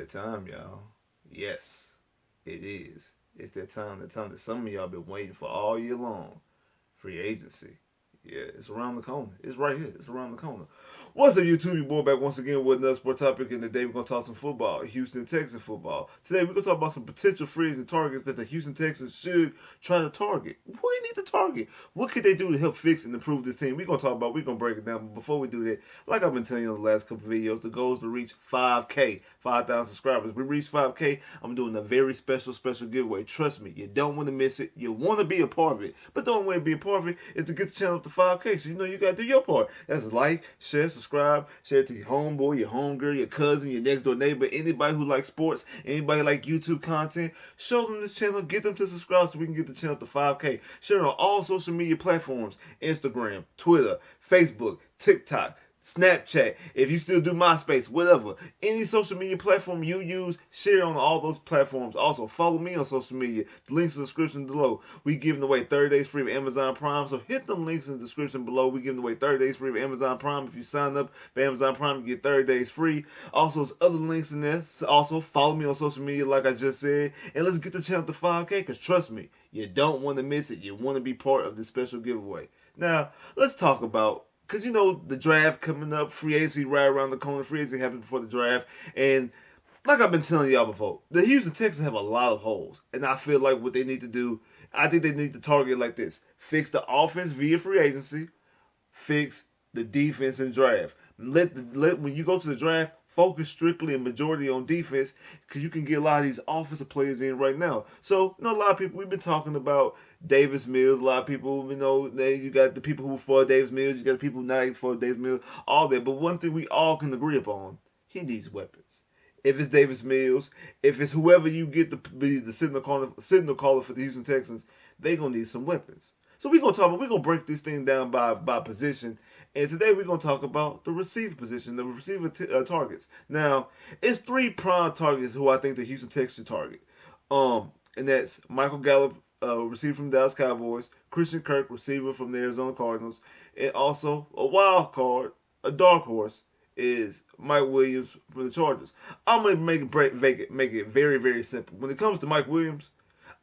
that time, y'all. Yes, it is. It's that time, the time that some of y'all been waiting for all year long. Free agency. Yeah, it's around the corner. It's right here. It's around the corner. What's up, YouTube? Your boy back once again with another sport topic, and today we're gonna talk some football, Houston Texans football. Today we're gonna talk about some potential free agent targets that the Houston Texans should try to target. Who they need to target? What could they do to help fix and improve this team? We're gonna break it down. But before we do that, like I've been telling you in the last couple of videos, the goal is to reach 5K, 5,000 subscribers. We reach 5K. I'm doing a very special giveaway. Trust me, you don't want to miss it. You want to be a part of it, but the only way to be a part of it is to get the channel up to 5K. So you know you gotta do your part. That's like, share, subscribe, share it to your homeboy, your homegirl, your cousin, your next door neighbor, anybody who likes sports, anybody like YouTube content. Show them this channel, get them to subscribe so we can get the channel up to 5K. Share it on all social media platforms: Instagram, Twitter, Facebook, TikTok, Snapchat, if you still do MySpace, whatever. Any social media platform you use, share on all those platforms. Also, follow me on social media. The links in the description below. We giving away 30 days free of Amazon Prime, so hit them links in the description below. We giving away 30 days free of Amazon Prime. If you sign up for Amazon Prime, you get 30 days free. Also, there's other links in there. So also, follow me on social media like I just said. And let's get the channel to 5K, because trust me, you don't want to miss it. You want to be part of this special giveaway. Now, let's talk about, because you know the draft coming up, free agency right around the corner. Free agency happens before the draft. And like I've been telling y'all before, the Houston Texans have a lot of holes. And I feel like what they need to do, I think they need to target like this. Fix the offense via free agency. Fix the defense and draft. When you go to the draft, focus strictly and majority on defense, because you can get a lot of these offensive players in right now. So, you know, a lot of people, we've been talking about Davis Mills. A lot of people, you know, you got the people who were for Davis Mills, you got the people who not for Davis Mills, all that. But one thing we all can agree upon, he needs weapons. If it's Davis Mills, if it's whoever you get to be the signal caller for the Houston Texans, they're going to need some weapons. So we're going to break this thing down by position. And today we're going to talk about the receiver position, the receiver targets. Now, it's three prime targets who I think the Houston Texans should target. And that's Michael Gallup, receiver from the Dallas Cowboys, Christian Kirk, receiver from the Arizona Cardinals, and also a wild card, a dark horse, is Mike Williams from the Chargers. I'm going to make it very, very simple. When it comes to Mike Williams,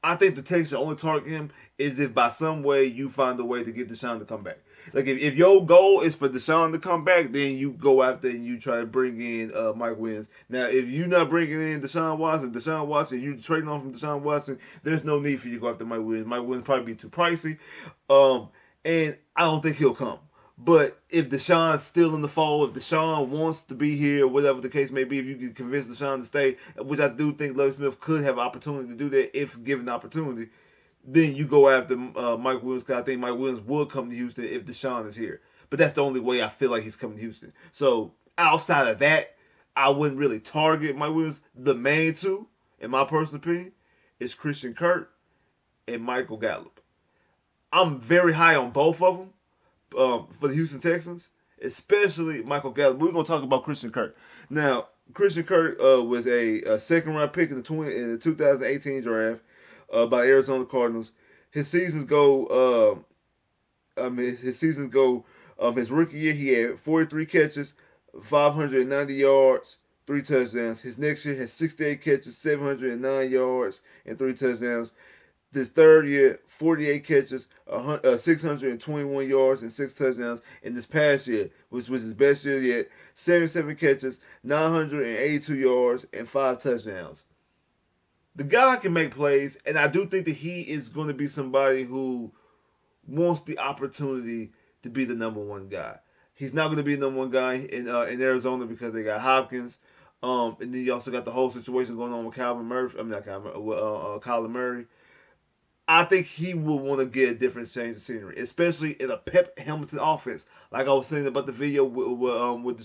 I think the Texans should only target him is if by some way you find a way to get Deshaun to come back. Like if your goal is for Deshaun to come back, then you go after and you try to bring in Mike Williams. Now, if you're not bringing in Deshaun Watson, you're trading on from Deshaun Watson, there's no need for you to go after Mike Williams. Mike Williams probably be too pricey, and I don't think he'll come. But if Deshaun's still in the fold, if Deshaun wants to be here, whatever the case may be, if you can convince Deshaun to stay, which I do think Lovie Smith could have opportunity to do that if given the opportunity, then you go after Mike Williams, because I think Mike Williams would come to Houston if Deshaun is here. But that's the only way I feel like he's coming to Houston. So outside of that, I wouldn't really target Mike Williams. The main two, in my personal opinion, is Christian Kirk and Michael Gallup. I'm very high on both of them. For the Houston Texans, especially Michael Gallup. We're going to talk about Christian Kirk. Now, Christian Kirk was a second-round pick in the 2018 draft by Arizona Cardinals. His seasons go. His rookie year, he had 43 catches, 590 yards, 3 touchdowns. His next year had 68 catches, 709 yards, and 3 touchdowns. This third year, 48 catches, 621 yards, and 6 touchdowns. And this past year, which was his best year yet, 77 catches, 982 yards, and 5 touchdowns. The guy can make plays, and I do think that he is going to be somebody who wants the opportunity to be the number one guy. He's not going to be the number one guy in Arizona because they got Hopkins. And then you also got the whole situation going on with Kyler Murray. I think he will want to get a different change of scenery, especially in a Pep Hamilton offense. Like I was saying about the video with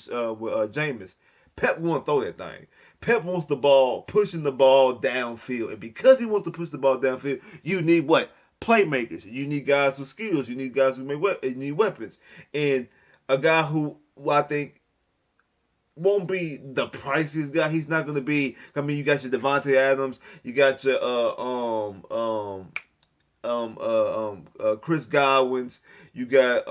Jameis. Pep won't throw that thing. Pep wants the ball, pushing the ball downfield. And because he wants to push the ball downfield, you need what? Playmakers. You need guys with skills. You need guys who need weapons. And a guy who I think won't be the priciest guy. He's not going to be. I mean, you got your Devontae Adams. You got your Chris Godwins. You got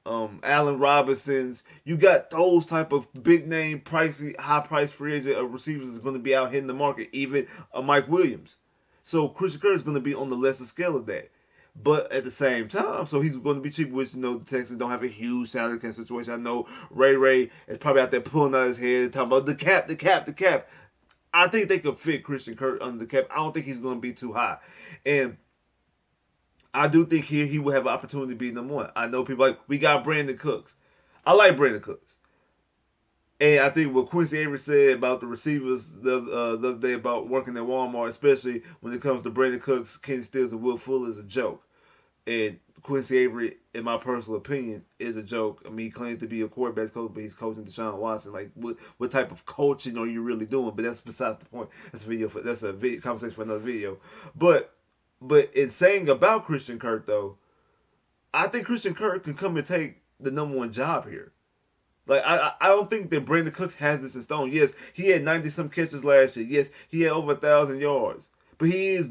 Allen Robinsons. You got those type of big name, pricey, high price free agent receivers is going to be out hitting the market. Even Mike Williams. So Christian Kirk is going to be on the lesser scale of that. But at the same time, so he's going to be cheap, which, the Texans don't have a huge salary cap situation. I know Ray is probably out there pulling out his head, talking about the cap. I think they could fit Christian Kirk under the cap. I don't think he's going to be too high. And I do think here he will have an opportunity to be number one. I know people like, we got Brandon Cooks. I like Brandon Cooks. And I think what Quincy Avery said about the receivers the other day about working at Walmart, especially when it comes to Brandon Cooks, Kenny Stills, and Will Fuller, is a joke. And Quincy Avery, in my personal opinion, is a joke. I mean, he claims to be a quarterback coach, but he's coaching Deshaun Watson. Like, what type of coaching are you really doing? But that's besides the point. That's a video conversation for another video. But in saying about Christian Kirk, though, I think Christian Kirk can come and take the number one job here. Like, I don't think that Brandon Cooks has this in stone. Yes, he had 90-some catches last year. Yes, he had over 1,000 yards. But he is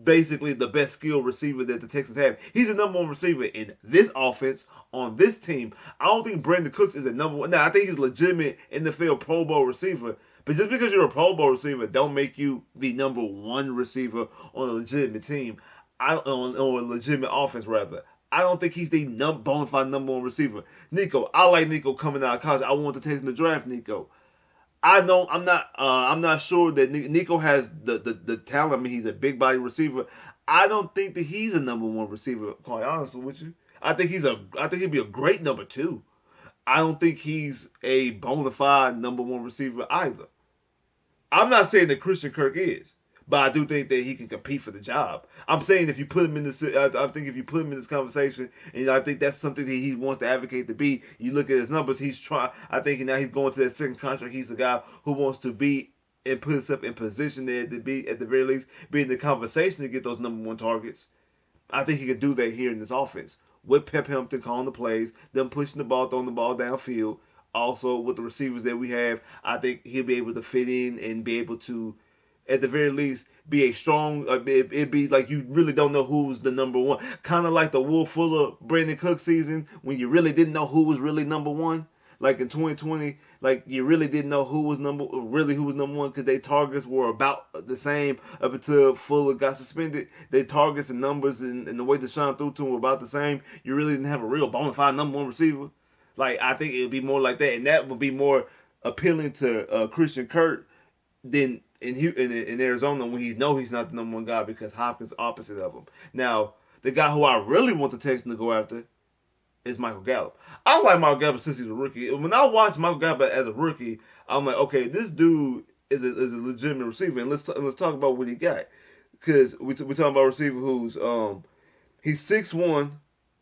basically the best skilled receiver that the Texans have. He's the number one receiver in this offense, on this team. I don't think Brandon Cooks is a number one. Now, I think he's a legitimate NFL Pro Bowl receiver. But just because you're a Pro Bowl receiver don't make you the number one receiver on a legitimate team. On a legitimate offense, rather. I don't think he's the bona fide number one receiver. Nico, I like Nico coming out of college. I want the Texans to draft Nico. I'm not sure that Nico has the talent. I mean, he's a big body receiver. I don't think that he's a number one receiver. Quite honestly with you, I think he'd be a great number two. I don't think he's a bona fide number one receiver either. I'm not saying that Christian Kirk is. But I do think that he can compete for the job. I'm saying if you put him in this, I think if you put him in this conversation, and I think that's something that he wants to advocate to be. You look at his numbers. He's trying. I think now he's going to that second contract. He's the guy who wants to be and put himself in position there to be, at the very least, be in the conversation to get those number one targets. I think he can do that here in this offense with Pep Hampton calling the plays, them pushing the ball, throwing the ball downfield. Also with the receivers that we have, I think he'll be able to fit in and be able to, at the very least, be a strong, it'd be like you really don't know who's the number one. Kind of like the Will Fuller, Brandon Cook season when you really didn't know who was really number one. Like in 2020, like you really didn't know who was number one because their targets were about the same up until Fuller got suspended. Their targets and numbers and the way Deshaun threw to him were about the same. You really didn't have a real bona fide number one receiver. Like, I think it would be more like that, and that would be more appealing to Christian Kirk than in Arizona when he's not the number one guy because Hopkins opposite of him. Now, the guy who I really want the Texans to go after is Michael Gallup. I like Michael Gallup since he's a rookie. When I watched Michael Gallup as a rookie, I'm like, okay, this dude is a legitimate receiver, and let's talk about what he got. Because we're talking about a receiver who's he's 6'1",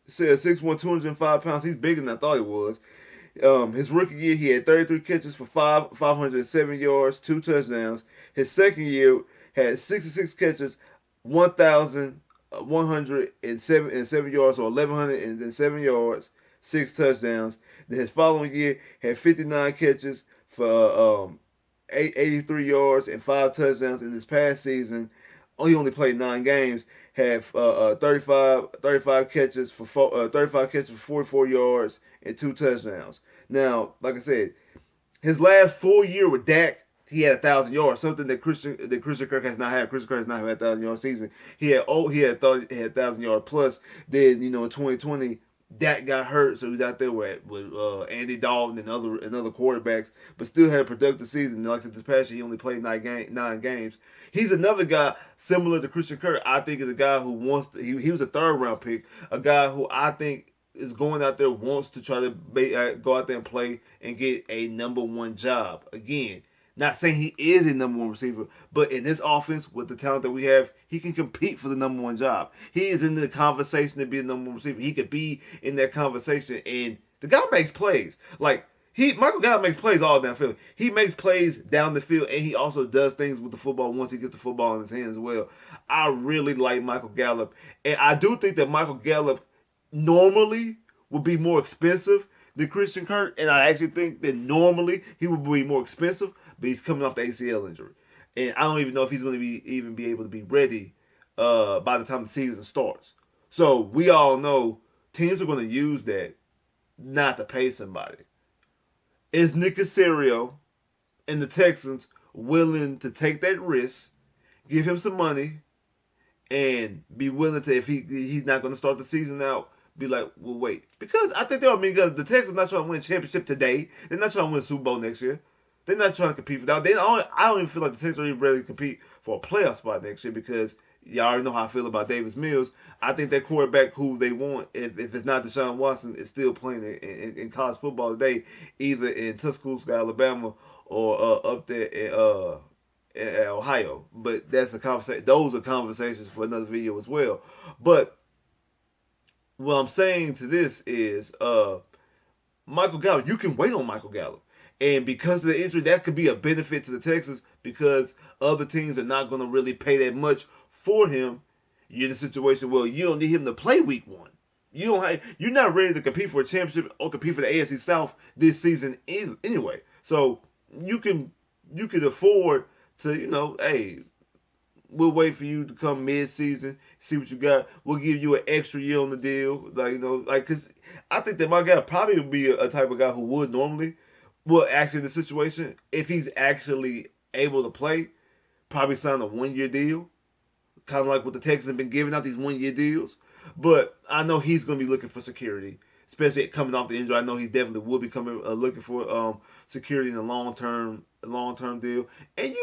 205 pounds. He's bigger than I thought he was. His rookie year, he had 33 catches for 507 yards, 2 touchdowns. His second year had 66 catches, 1,107 yards, or 1,107 yards, 6 touchdowns. Then his following year had 59 catches for 83 yards and 5 touchdowns. In this past season, he only played 9 games. Had 35 catches for 44 yards and 2 touchdowns. Now, like I said, his last full year with Dak, he had 1,000 yards, something that Christian Kirk has not had. Christian Kirk has not had a 1,000-yard season. He had 1,000 yard plus. Then in 2020, Dak got hurt, so he was out there with Andy Dalton and other quarterbacks, but still had a productive season. Like I said, this past year, he only played 9 games. He's another guy similar to Christian Kirk. I think is a guy who wants to. He was a 3rd-round pick, a guy who I think is going out there, wants to try to go out there and play and get a number one job. Again, not saying he is a number one receiver, but in this offense, with the talent that we have, he can compete for the number one job. He is in the conversation to be a number one receiver. He could be in that conversation, and the guy makes plays. Like, Michael Gallup makes plays all downfield. He makes plays down the field, and he also does things with the football once he gets the football in his hands as well. I really like Michael Gallup, and I do think that Michael Gallup normally would be more expensive than Christian Kirk, and I actually think that normally he would be more expensive, but he's coming off the ACL injury, and I don't even know if he's going to even be able to be ready by the time the season starts. So we all know teams are going to use that not to pay somebody. Is Nick Casario and the Texans willing to take that risk, give him some money, and be willing to, if he's not going to start the season out, be like, well, wait. Because I think because the Texans not trying to win a championship today. They're not trying to win a Super Bowl next year. They're not trying to compete for that. I don't even feel like the Texans are even ready to compete for a playoff spot next year because y'all already know how I feel about Davis Mills. I think that quarterback who they want, if it's not Deshaun Watson, is still playing in college football today, either in Tuscaloosa, Alabama, or up there in Ohio. But that's a conversation. Those are conversations for another video as well. But what I'm saying to this is, Michael Gallup, you can wait on Michael Gallup. And because of the injury, that could be a benefit to the Texans because other teams are not going to really pay that much for him. You're in a situation where you don't need him to play week 1. You're not ready to compete for a championship or compete for the AFC South this season anyway. So you can afford to, hey, we'll wait for you to come mid-season, see what you got. We'll give you an extra year on the deal, because I think that my guy probably would be a type of guy who would normally, actually in the situation, if he's actually able to play, probably sign a 1-year deal, kind of like what the Texans have been giving out, these 1-year deals. But I know he's going to be looking for security, especially coming off the injury. I know he definitely will be looking for security in a long-term deal. And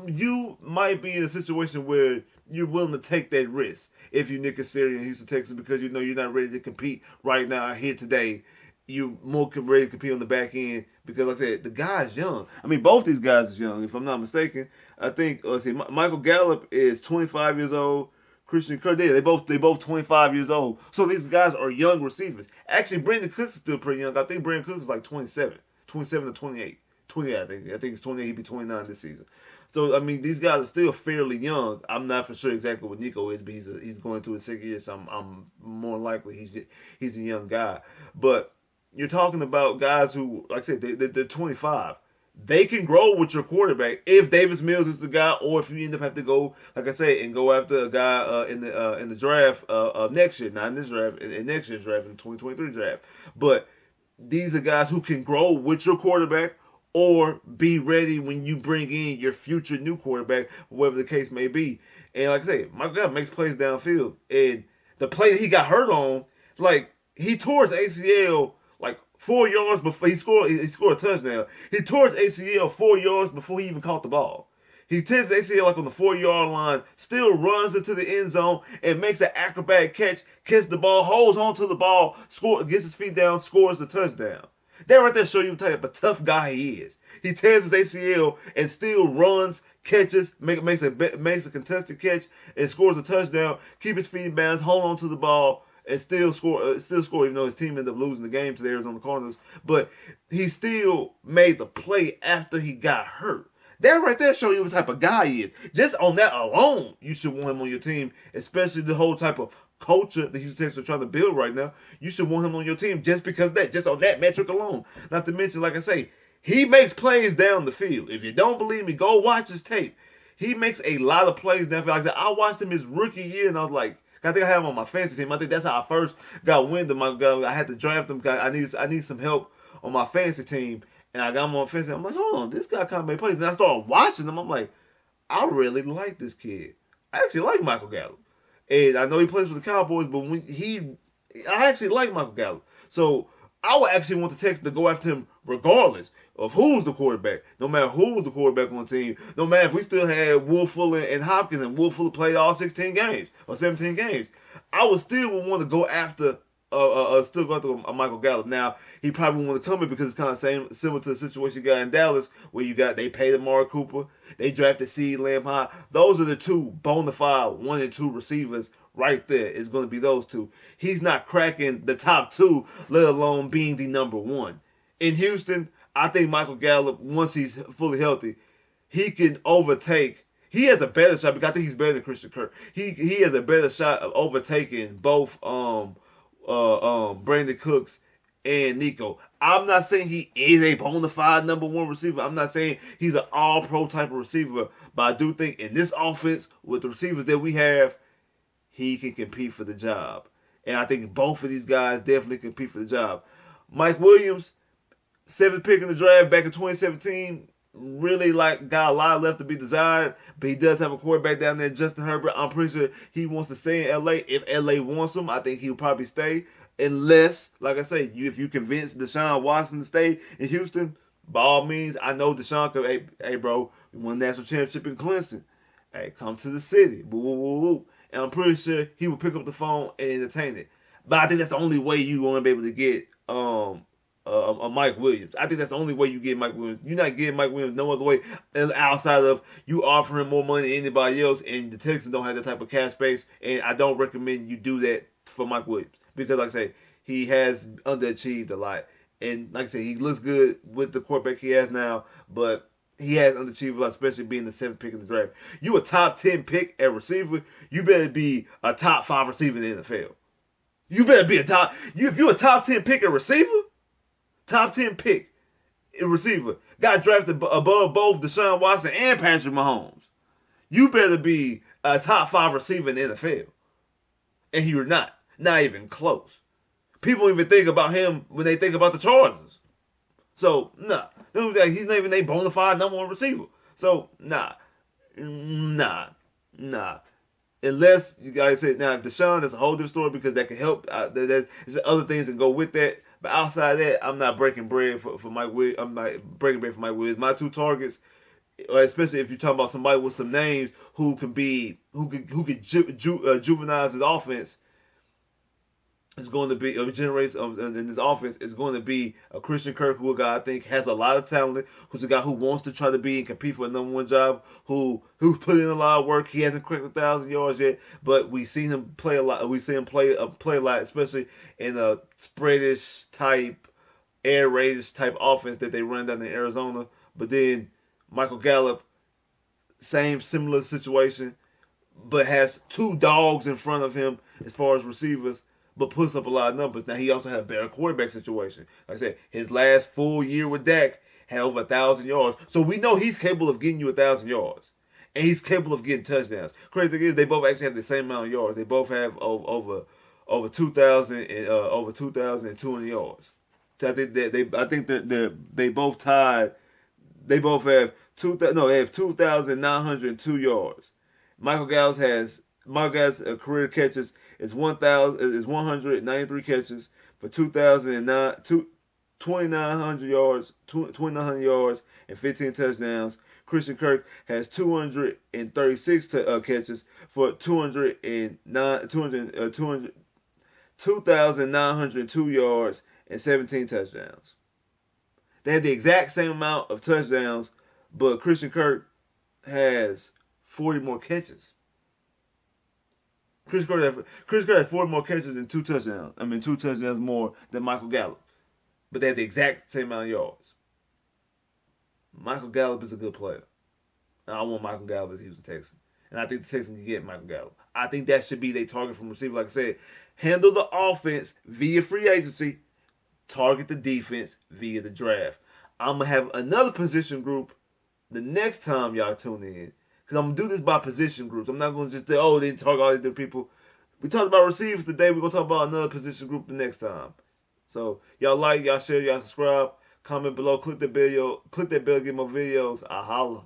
you might be in a situation where you're willing to take that risk if you're Nick Casario in Houston Texans because you know you're not ready to compete right now here today. You're more ready to compete on the back end because, like I said, the guy's young. I mean, both these guys is young, if I'm not mistaken. I think, Michael Gallup is 25 years old. Christian Kirk, they both 25 years old. So these guys are young receivers. Actually, Brandon Cooks is still pretty young. I think Brandon Cooks is like 27 to 28. 28, I think it's 28. He'd be 29 this season. So, I mean, these guys are still fairly young. I'm not for sure exactly what Nico is, but he's going through his 6th year, so I'm more likely he's a young guy. But you're talking about guys who, like I said, they're 25. They can grow with your quarterback if Davis Mills is the guy, or if you end up having to go, like I said, and go after a guy in the draft next year, not in this draft, in next year's draft, in the 2023 draft. But these are guys who can grow with your quarterback or be ready when you bring in your future new quarterback, whatever the case may be. And like I say, my guy makes plays downfield. And the play that he got hurt on, like, he tore his ACL like 4 yards before he scored a touchdown. He tore his ACL 4 yards before he even caught the ball. He tears his ACL like on the 4-yard line, still runs into the end zone and makes an acrobatic catches the ball, holds onto the ball, gets his feet down, scores the touchdown. That right there show you what type of tough guy he is. He tears his ACL and still runs, catches, makes a contested catch, and scores a touchdown. Keep his feet in bounds, hold on to the ball, and still score. Even though his team ended up losing the game to the Arizona Cardinals, but he still made the play after he got hurt. That right there show you what type of guy he is. Just on that alone, you should want him on your team, especially the whole type of culture the Houston Texans are trying to build right now. You should want him on your team just because of that, just on that metric alone. Not to mention, like I say, he makes plays down the field. If you don't believe me, go watch his tape. He makes a lot of plays down the field. Like I said, I watched him his rookie year, and I was like, I think I had him on my fantasy team. I think that's how I first got wind of my guy. I had to draft him because I need some help on my fantasy team, and I got him on fantasy. I'm like, hold on, this guy kind of made plays. And I started watching him. I'm like, I really like this kid. I actually like Michael Gallup. And I know he plays for the Cowboys, but I actually like Michael Gallup. So I would actually want the Texans to go after him regardless of who's the quarterback. No matter who's the quarterback on the team. No matter if we still had Will Fuller and Hopkins, and Will Fuller played all 16 games or 17 games. I would still want to go after Michael Gallup. Now, he probably won't want to come in because it's kind of similar to the situation you got in Dallas, where they paid Amari Cooper, they drafted CeeDee Lamb high. Those are the two bona fide 1 and 2 receivers right there. Is going to be those two. He's not cracking the top 2, let alone being the number 1. In Houston, I think Michael Gallup, once he's fully healthy, he can overtake. He has a better shot because I think he's better than Christian Kirk. He has a better shot of overtaking both Brandon Cooks and Nico. I'm not saying he is a bona fide number 1 receiver. I'm not saying he's an all-pro type of receiver. But I do think in this offense, with the receivers that we have, he can compete for the job. And I think both of these guys definitely compete for the job. Mike Williams, 7th pick in the draft back in 2017, really got a lot left to be desired, but he does have a quarterback down there, Justin Herbert. I'm pretty sure he wants to stay in LA. If LA wants him, I think he'll probably stay. Unless, like I say, if you convince Deshaun Watson to stay in Houston, by all means, I know Deshaun could, hey bro, we won a national championship in Clemson. Hey, come to the city. Woo, woo, woo, woo. And I'm pretty sure he will pick up the phone and entertain it. But I think that's the only way you're going to be able to get a Mike Williams. I think that's the only way you get Mike Williams. You're not getting Mike Williams no other way outside of you offering more money than anybody else, and the Texans don't have that type of cash space, and I don't recommend you do that for Mike Williams. Because, like I say, he has underachieved a lot. And, like I say, he looks good with the quarterback he has now, but he has underachieved a lot, especially being the 7th pick in the draft. You a top 10 pick at receiver, you better be a top 5 receiver in the NFL. You better be if you're a top 10 pick at receiver, top 10 pick in receiver, got drafted above both Deshaun Watson and Patrick Mahomes, you better be a top 5 receiver in the NFL. And you're not. Not even close. People don't even think about him when they think about the Chargers. So, nah. He's not even a bona fide number 1 receiver. So, nah. Unless, you guys say, now, if Deshaun, that's a whole different story because that can help. There's other things that go with that. But outside of that, I'm not breaking bread for Mike Williams. I'm not breaking bread for Mike Williams. My 2 targets, especially if you're talking about somebody with some names who could juvenize his offense, is going to be generates in this offense is going to be a Christian Kirk, who a guy I think has a lot of talent, who's a guy who wants to try to be and compete for a number 1 job, who put in a lot of work. He hasn't cracked 1,000 yards yet, but we see him play a lot. We see him play a lot, especially in a spreadish type, air raidish type offense that they run down in Arizona. But then Michael Gallup, similar situation, but has 2 dogs in front of him as far as receivers, but puts up a lot of numbers. Now, he also had a better quarterback situation. Like I said, his last full year with Dak had over 1,000 yards. So we know he's capable of getting you 1,000 yards. And he's capable of getting touchdowns. Crazy thing is, they both actually have the same amount of yards. They both have over 2,000 and over 2,200 yards. So I think that they both tied. They both have they have 2,902 yards. Michael Gallup's career catches is 193 catches for 2,900 yards, 2,900 yards and 15 touchdowns. Christian Kirk has 236 catches for 2,902 yards and 17 touchdowns. They have the exact same amount of touchdowns, but Christian Kirk has 40 more catches. Chris Kirk had 40 more catches and 2 touchdowns. 2 touchdowns more than Michael Gallup. But they have the exact same amount of yards. Michael Gallup is a good player. And I want Michael Gallup as Houston Texans. And I think the Texans can get Michael Gallup. I think that should be their target from receiver. Like I said, handle the offense via free agency. Target the defense via the draft. I'm going to have another position group the next time y'all tune in. Because I'm going to do this by position groups. I'm not going to just say, they target all these different people. We talked about receivers today. We're going to talk about another position group the next time. So, y'all like, y'all share, y'all subscribe. Comment below. Click that bell. Get more videos. I holla.